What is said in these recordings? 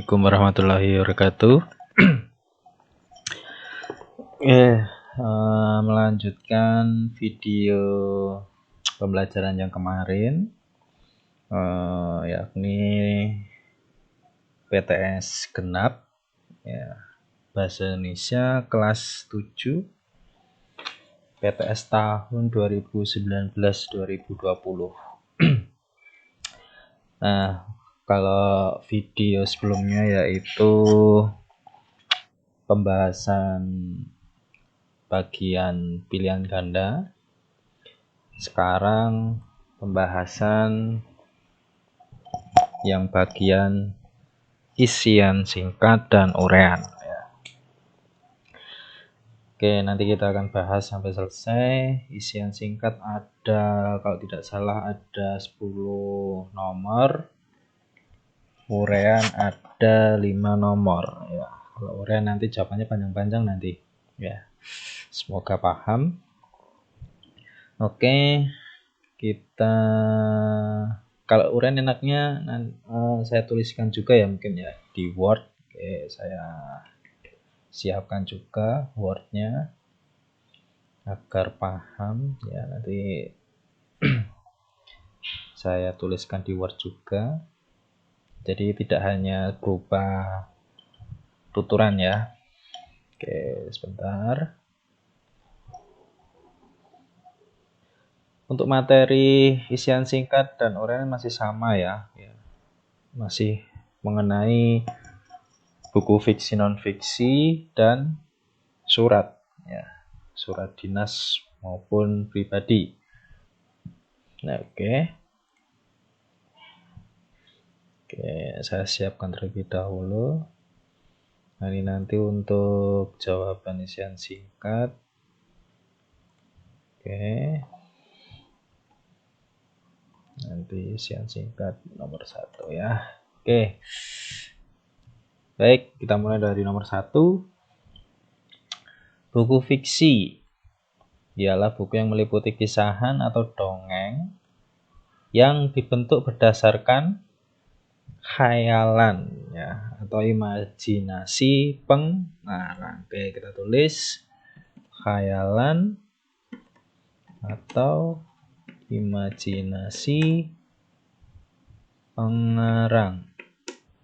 Assalamualaikum warahmatullahi wabarakatuh. Melanjutkan video pembelajaran yang kemarin, yakni PTS genap, ya, bahasa Indonesia kelas 7, PTS tahun 2019-2020. Nah, kalau video sebelumnya yaitu pembahasan bagian pilihan ganda. Sekarang pembahasan yang bagian isian singkat dan uraian. Oke, nanti kita akan bahas sampai selesai. Isian singkat ada, kalau tidak salah ada 10 nomor. Uraian ada 5 nomor. Ya, kalau uraian nanti jawabannya panjang-panjang nanti. Ya, semoga paham. Oke, kita kalau uraian enaknya saya tuliskan juga ya mungkin ya di Word. Oke, saya siapkan juga Word-nya agar paham ya, nanti saya tuliskan di Word juga. Jadi tidak hanya berupa tuturan ya. Oke, sebentar. Untuk materi isian singkat dan uraian masih sama ya. Masih mengenai buku fiksi non-fiksi dan surat ya. Surat dinas maupun pribadi. Nah, oke, saya siapkan terlebih dahulu. Nah, ini nanti untuk jawaban isian singkat. Oke. Nanti isian singkat nomor 1 ya. Oke. Baik, kita mulai dari nomor 1. Buku fiksi ialah buku yang meliputi kisahan atau dongeng yang dibentuk berdasarkan khayalan ya, atau imajinasi pengarang. Oke, kita tulis khayalan atau imajinasi pengarang.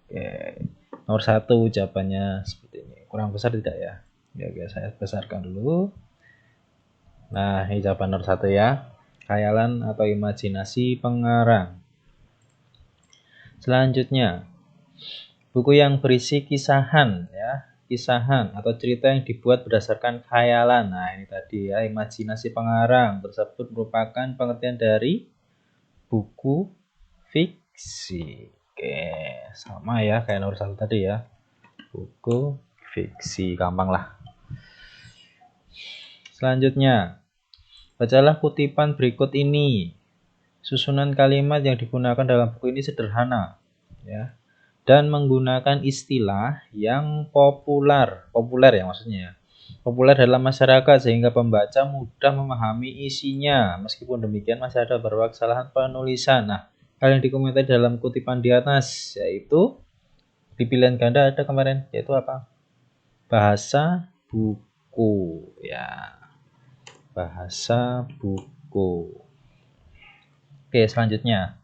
Oke, nomor 1 jawabannya seperti ini. Kurang besar tidak ya? Oke, saya besarkan dulu. Nah, ini jawaban nomor 1 ya. Khayalan atau imajinasi pengarang. Selanjutnya, buku yang berisi kisahan ya, kisahan atau cerita yang dibuat berdasarkan khayalan. Nah, ini tadi ya, imajinasi pengarang tersebut merupakan pengertian dari buku fiksi. Oke, sama ya kayak nomor 1 tadi ya. Buku fiksi, gampang lah. Selanjutnya, bacalah kutipan berikut ini. Susunan kalimat yang digunakan dalam buku ini sederhana ya, dan menggunakan istilah yang populer ya maksudnya. Populer dalam masyarakat sehingga pembaca mudah memahami isinya. Meskipun demikian masih ada beberapa kesalahan penulisan. Nah, hal yang dikomentari dalam kutipan di atas yaitu di pilihan ganda ada kemarin, yaitu apa? Bahasa buku ya. Bahasa buku. Oke, selanjutnya.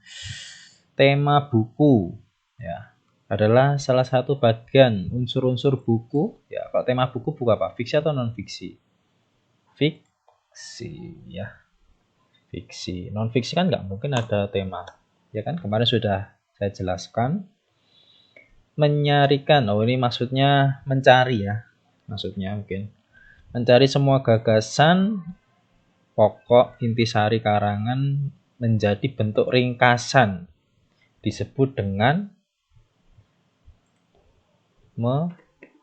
Tema buku ya adalah salah satu bagian unsur-unsur buku. Ya, kalau tema buku apa? Fiksi atau non fiksi? Fiksi ya. Fiksi. Non fiksi kan nggak mungkin ada tema. Ya kan, kemarin sudah saya jelaskan. Menyarikan. Oh, ini maksudnya mencari ya. Maksudnya mungkin mencari semua gagasan pokok intisari karangan menjadi bentuk ringkasan, disebut dengan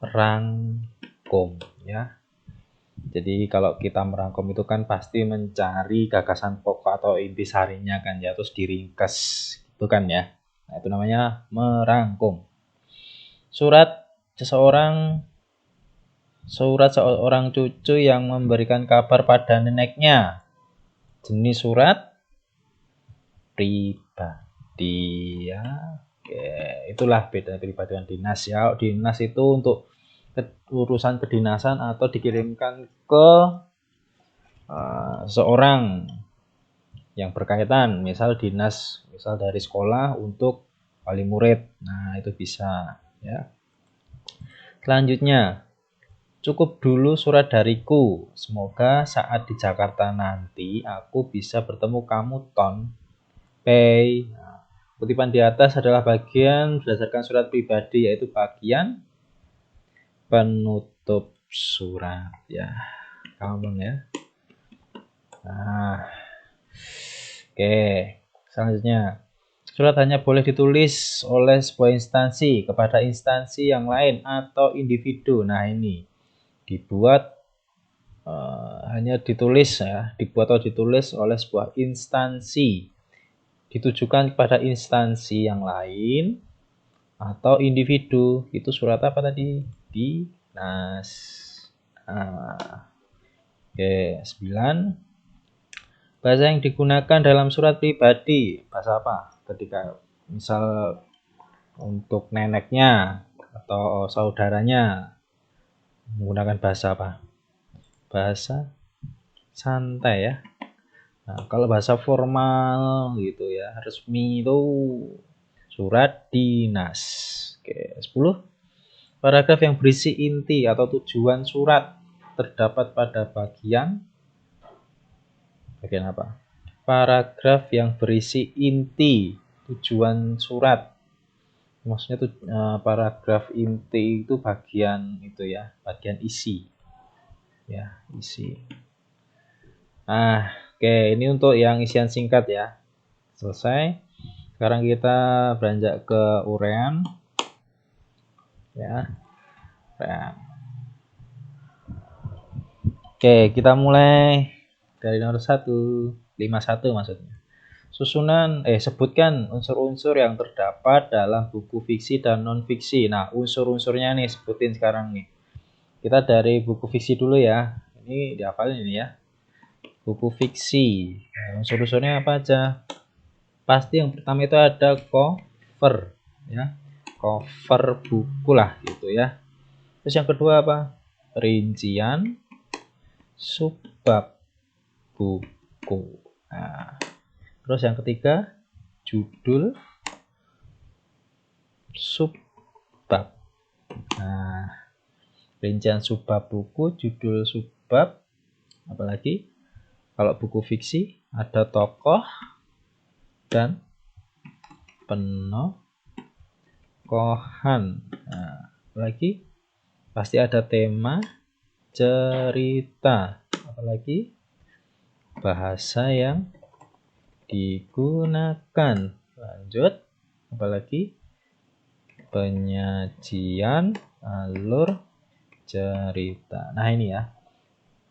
merangkum ya. Jadi kalau kita merangkum itu kan pasti mencari gagasan pokok atau intisarinya kan ya, terus diringkas itu kan ya. Nah, itu namanya merangkum. Surat seorang cucu yang memberikan kabar pada neneknya. Jenis surat pribadi ya. Oke, itulah beda pribadi dengan dinas ya. Dinas itu untuk urusan kedinasan atau dikirimkan ke seorang yang berkaitan, misal dinas, misal dari sekolah untuk wali murid. Nah, itu bisa ya. Selanjutnya, cukup dulu surat dariku. Semoga saat di Jakarta nanti aku bisa bertemu kamu, Ton. Pei. Nah, kutipan di atas adalah bagian berdasarkan surat pribadi, yaitu bagian penutup surat ya. Gampang ya. Nah, oke. Selanjutnya, surat hanya boleh ditulis oleh sebuah instansi kepada instansi yang lain atau individu. Nah, ini dibuat hanya ditulis ya, dibuat atau ditulis oleh sebuah instansi, ditujukan kepada instansi yang lain atau individu. Itu surat apa tadi? Dinas. Oke, 9. Bahasa yang digunakan dalam surat pribadi, bahasa apa? Ketika misal untuk neneknya atau saudaranya menggunakan bahasa apa? Bahasa santai ya. Nah, kalau bahasa formal gitu ya, resmi itu surat dinas. Oke, 10. Paragraf yang berisi inti atau tujuan surat terdapat pada bagian apa? Paragraf yang berisi inti tujuan surat. Maksudnya tuh paragraf inti itu bagian itu ya, bagian isi. Ya, isi. Nah, oke, ini untuk yang isian singkat ya. Selesai. Sekarang kita beranjak ke uraian. Ya. Uraian. Oke, kita mulai dari nomor 1, 51 maksudnya. Sebutkan unsur-unsur yang terdapat dalam buku fiksi dan non-fiksi. Nah, unsur-unsurnya nih sebutin sekarang nih. Kita dari buku fiksi dulu ya. Ini dihafalin ini ya. Buku fiksi. Nah, unsur-unsurnya apa aja? Pasti yang pertama itu ada cover ya. Cover buku lah gitu ya. Terus yang kedua apa? Rincian subbab buku. Nah, terus yang ketiga judul subbab. Nah, rincian subbab buku, judul subbab, apalagi kalau buku fiksi ada tokoh dan penokohan. Nah, apalagi pasti ada tema cerita, apalagi bahasa yang digunakan. Lanjut, apalagi penyajian alur cerita. Nah, ini ya.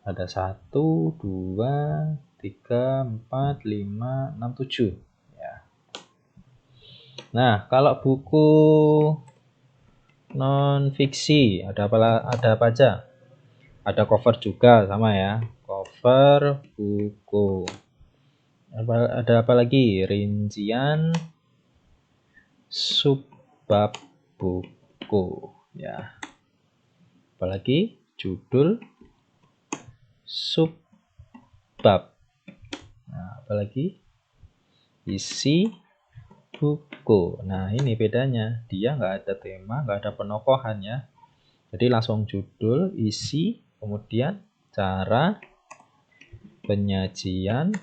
Ada 1, 2, 3, 4, 5, 6, 7 ya. Nah, kalau buku non fiksi ada apa aja? Ada cover juga sama ya. Cover buku. Ada apa lagi? Rincian subbab buku ya. Apalagi judul subbab. Nah, apalagi isi buku. Nah, ini bedanya. Dia nggak ada tema, nggak ada penokohan ya. Jadi langsung judul, isi, kemudian cara, penyajian,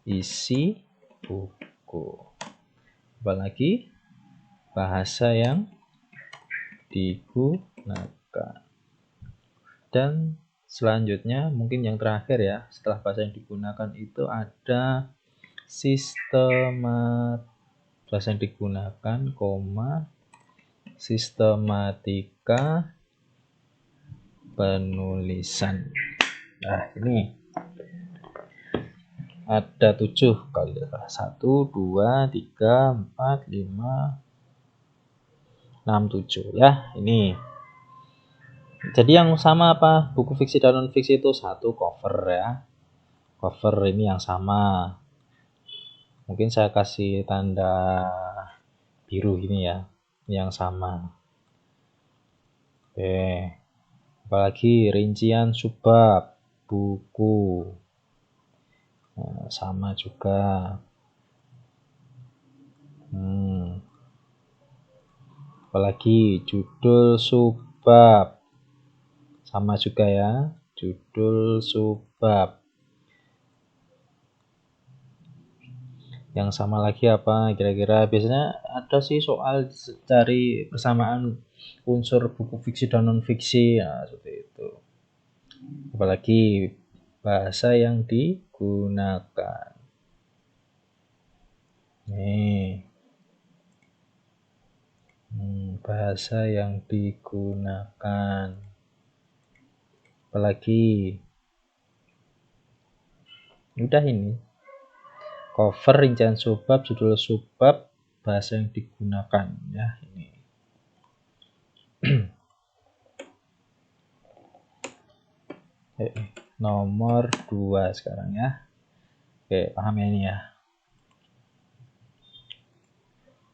isi buku. Apalagi bahasa yang digunakan. Dan selanjutnya mungkin yang terakhir ya, setelah bahasa yang digunakan itu ada bahasa yang digunakan, sistematika penulisan. Nah, ini ada 7 kali 1, 2, 3, 4, 5, 6, 7 ya. Ini jadi yang sama apa? Buku fiksi dan non fiksi itu satu cover ya. Cover ini yang sama. Mungkin saya kasih tanda biru ini ya, yang sama. Oke, apalagi rincian subbab buku, nah, sama juga. Apalagi judul subbab, sama juga ya, judul subbab. Yang sama lagi apa kira-kira? Biasanya ada sih soal cari persamaan unsur buku fiksi dan non fiksi, nah, seperti itu. Apalagi bahasa yang digunakan. Nih, bahasa yang digunakan. Apalagi udah ini. Cover, rincian subbab, judul subbab, bahasa yang digunakan ya ini. Nomor 2 sekarang ya. Oke, paham ya ini ya.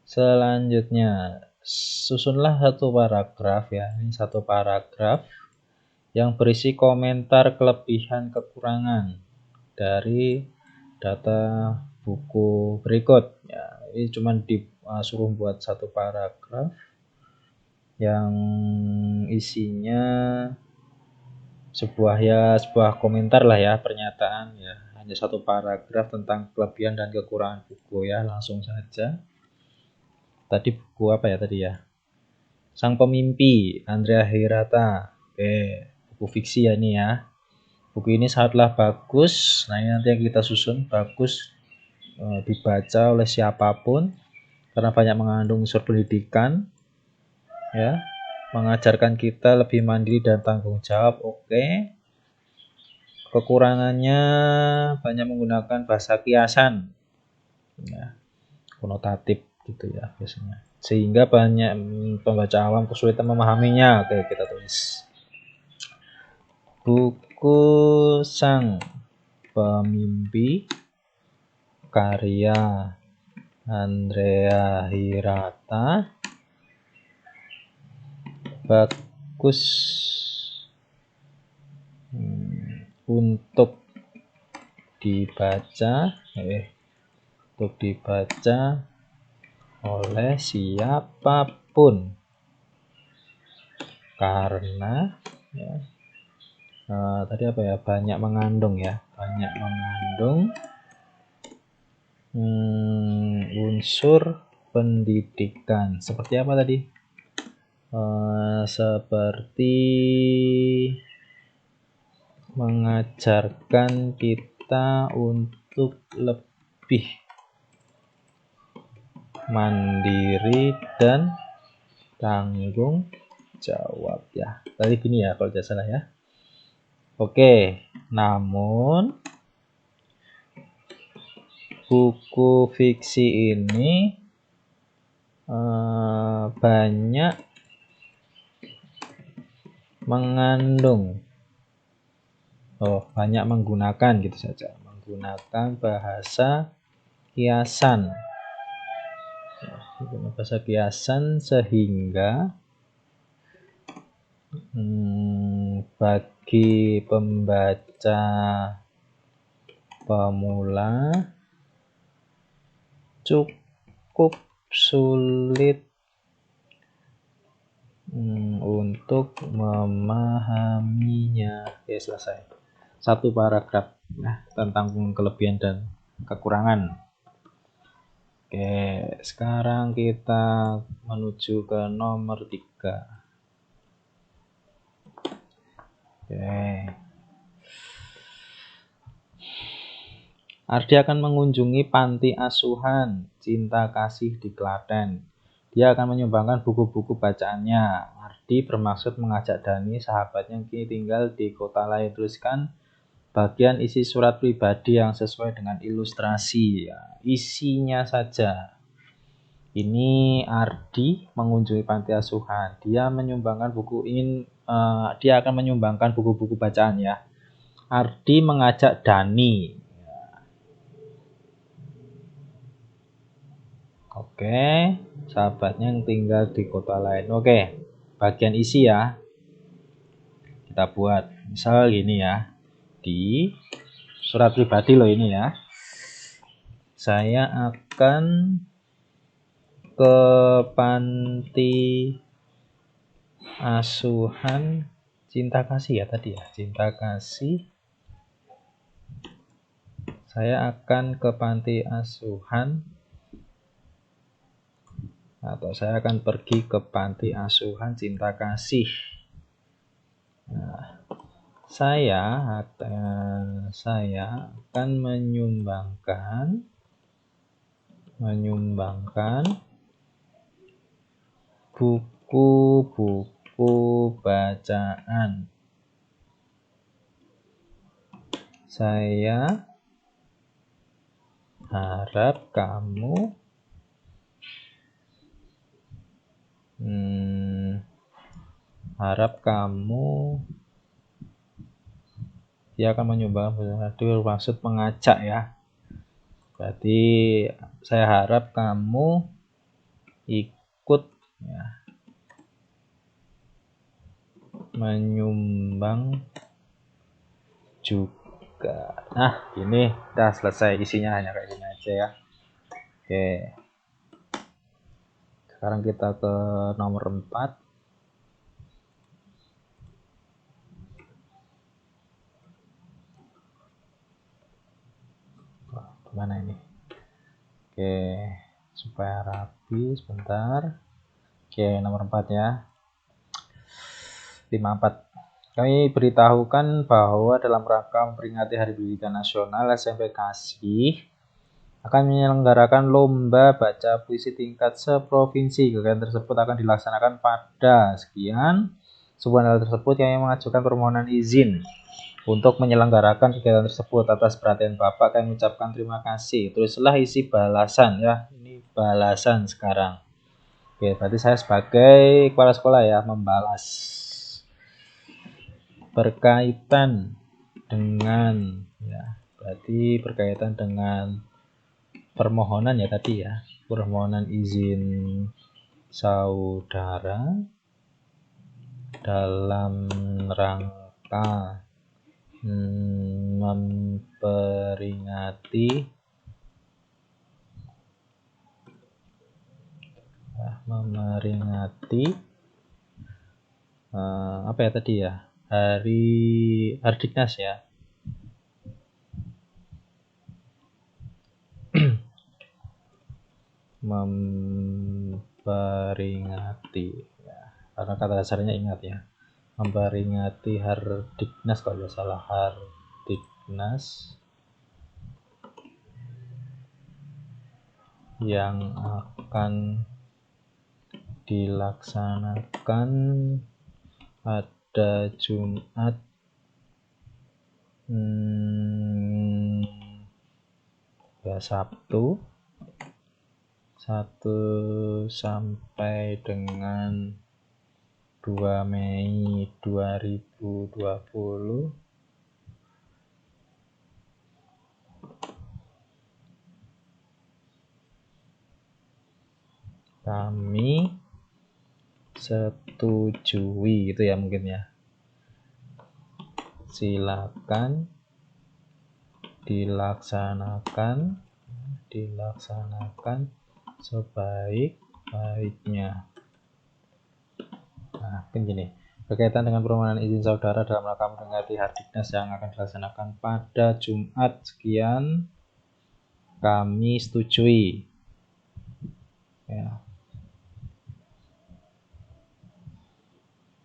Selanjutnya, susunlah satu paragraf ya. Ini satu paragraf yang berisi komentar kelebihan kekurangan dari data buku berikut ya. Ini cuma disuruh buat satu paragraf yang isinya sebuah komentar lah ya, pernyataan ya, hanya satu paragraf tentang kelebihan dan kekurangan buku ya. Langsung saja. Tadi buku apa ya tadi ya? Sang Pemimpi, Andrea Hirata. Oke, buku fiksi ya ini ya. Buku ini sangatlah bagus. Nah, ini nanti yang kita susun, bagus dibaca oleh siapapun karena banyak mengandung unsur pendidikan ya, mengajarkan kita lebih mandiri dan tanggung jawab. Oke. Kekurangannya banyak menggunakan bahasa kiasan ya, konotatif gitu ya biasanya, sehingga banyak pembaca awam kesulitan memahaminya. Oke, kita tulis buku Sang Pemimpi karya Andrea Hirata bagus untuk dibaca oleh siapapun karena ya, tadi apa ya, banyak mengandung unsur pendidikan. Seperti apa tadi? Seperti mengajarkan kita untuk lebih mandiri dan tanggung jawab ya. Tadi gini ya kalau tidak salah ya. Oke, namun buku fiksi ini banyak banyak menggunakan gitu saja, menggunakan bahasa kiasan sehingga bagi pembaca pemula cukup sulit untuk memahaminya. Oke, selesai. Satu paragraf ya, tentang kelebihan dan kekurangan. Oke, sekarang kita menuju ke nomor 3. Oke. Ardi akan mengunjungi panti asuhan Cinta Kasih di Klaten. Dia akan menyumbangkan buku-buku bacaannya. Ardi bermaksud mengajak Dani, sahabatnya yang kini tinggal di kota lain. Tuliskan bagian isi surat pribadi yang sesuai dengan ilustrasi ya. Isinya saja. Ini Ardi mengunjungi panti asuhan. Dia akan menyumbangkan buku-buku bacaan ya. Ardi mengajak Dani. Oke. Oke, sahabatnya yang tinggal di kota lain. Oke, bagian isi ya. Kita buat. Misal gini ya. Di surat pribadi loh ini ya. Saya akan ke panti asuhan Cinta Kasih ya tadi ya. Cinta Kasih. Saya akan ke panti asuhan atau saya akan pergi ke panti asuhan Cinta Kasih. Nah, saya akan menyumbangkan buku-buku bacaan. Saya harap kamu dia akan menyumbangkan itu maksud mengajak ya. Berarti saya harap kamu ikut ya, menyumbang juga. Nah, ini udah selesai isinya, hanya kayak gini aja ya. Oke. Sekarang kita ke nomor 4. Mana ini? Oke, supaya rapi sebentar. Oke, nomor 4 ya. 54. Kami beritahukan bahwa dalam rangka memperingati Hari Pendidikan Nasional, SMP Kasih akan menyelenggarakan lomba baca puisi tingkat seprovinsi. Kegiatan tersebut akan dilaksanakan pada sekian. Sebuah hal tersebut kami mengajukan permohonan izin untuk menyelenggarakan kegiatan tersebut. Atas perhatian Bapak kami mengucapkan terima kasih. Tulislah isi balasan ya. Ini balasan sekarang. Oke, berarti saya sebagai kepala sekolah ya membalas. Berkaitan dengan ya, berarti berkaitan dengan permohonan ya tadi ya. Permohonan izin saudara dalam rangka memperingati apa ya tadi ya, Hari Hardiknas ya. Memperingati ya, karena kata dasarnya ingat ya, memperingati Hardiknas kalau tidak salah, Hardiknas yang akan dilaksanakan pada Jumat ya Sabtu 1 sampai dengan 2 Mei 2020 kami setujui gitu ya mungkin ya. Silakan dilaksanakan sebaik-baiknya. Nah, begini. Berkaitan dengan permohonan izin saudara dalam rangka memperingati Hardiknas yang akan dilaksanakan pada Jumat sekian, kami setujui. Ya.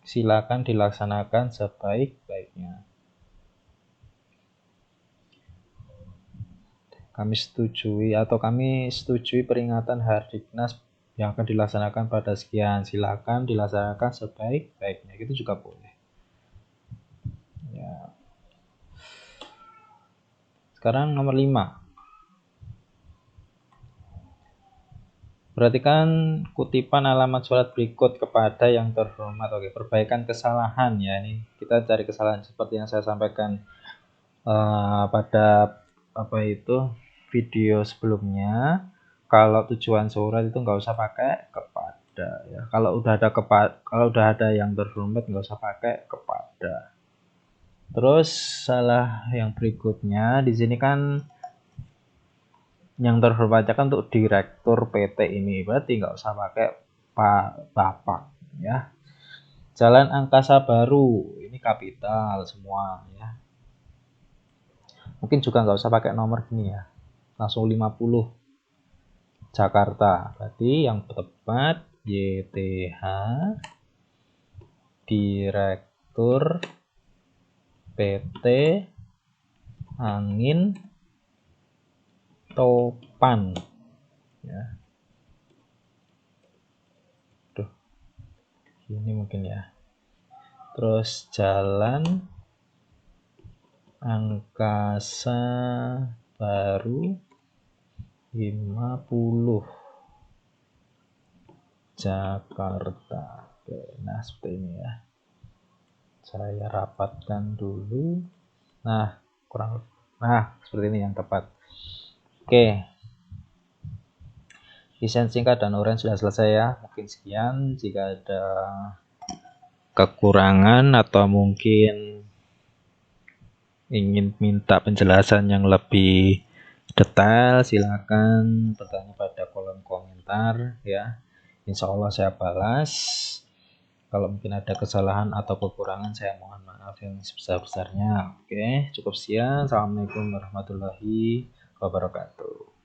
Silakan dilaksanakan sebaik-baiknya. Kami setujui peringatan Hardiknas yang akan dilaksanakan pada sekian. Silakan dilaksanakan sebaik-baiknya. Itu juga boleh. Ya. Sekarang nomor 5. Perhatikan kutipan alamat surat berikut kepada yang terhormat. Oke, perbaikan kesalahan ya. Ini kita cari kesalahan seperti yang saya sampaikan pada video sebelumnya. Kalau tujuan surat itu nggak usah pakai kepada ya. Kalau udah ada yang terhormat nggak usah pakai kepada. Terus salah yang berikutnya di sini kan yang terhormatnya kan untuk direktur PT ini, berarti nggak usah pakai Pak Bapak ya. Jalan Angkasa Baru ini kapital semua ya. Mungkin juga nggak usah pakai nomor gini ya, langsung 50 Jakarta. Berarti yang tepat YTH Direktur PT Angin Topan ya. Duh, ini mungkin ya. Terus Jalan Angkasa Baru 50 Jakarta. Oke, nah seperti ini ya. Saya rapatkan dulu. Nah, seperti ini yang tepat. Oke. Desain singkat dan uraian sudah selesai ya. Mungkin sekian. Jika ada kekurangan atau mungkin ingin minta penjelasan yang lebih detail, silakan bertanya pada kolom komentar ya. Insya Allah saya balas. Kalau mungkin ada kesalahan atau kekurangan, saya mohon maaf yang sebesar-besarnya. Oke, cukup sekian. Assalamualaikum warahmatullahi wabarakatuh.